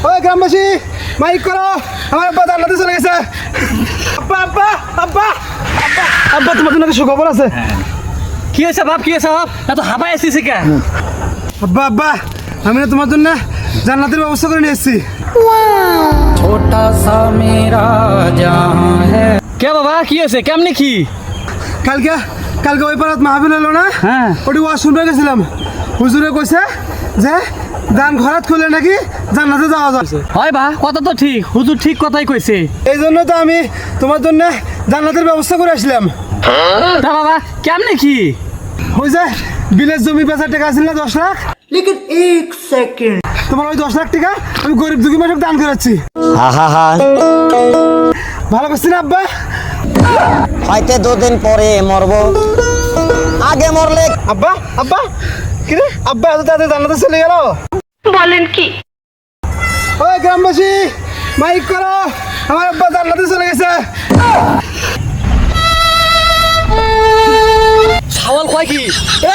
ওই গ্রামবাসী মাইক করো, আমার আব্বা জান্নাতে চলে গেছে। আব্বা আব্বা আব্বা আব্বা আব্বা, তোমার জন্য কিছু খবর আছে। কি হয়েছে বাপ, কি হয়েছে বাপ? এত হাবাই আসছিস কে? আব্বা আব্বা, আমি না তোমার জন্য জান্নাতের ব্যবস্থা করে নিয়ে এসেছি। छोटा सा मेरा जहां है। কে বাবা, কি হয়েছে? কেমনি কি? কালকে কালকে ওই পাড়াত মাহফিল হলো না? হ্যাঁ। ওটি ওয়াজ শুনতে গেছিলাম। হুজুরে কইছে যে দান খরাত খুলে নাকি জান্নাতে যাওয়া যায়। হয় বা, কথা তো ঠিক, হুজুর ঠিক কথাই কইছে। এই জন্য তো আমি তোমার জন্য জান্নাতের ব্যবস্থা করে আসলাম। তা বাবা কেমনি কি? ওই যে বিলের জমি বেচার টাকা আছিল না 10 লাখ, लेकिन एक सेकंड। তোমার ওই 10 লাখ টাকা আমি গরিব দুঃখী মানুষকে দান করেছি। ভালো করছি না আব্বা? হয়তো 2 দিন পরে মরবো, আগে মরলে আব্বা আব্বা, কি রে আব্বা এত তাড়াতাড়ি জান্নাতে চলে গেল? বলেন কি? ওই গ্রামবাসী মাইক করো, আমার আব্বা জান্নাতে চলে গেছে। সাওয়াল কয় কি? এ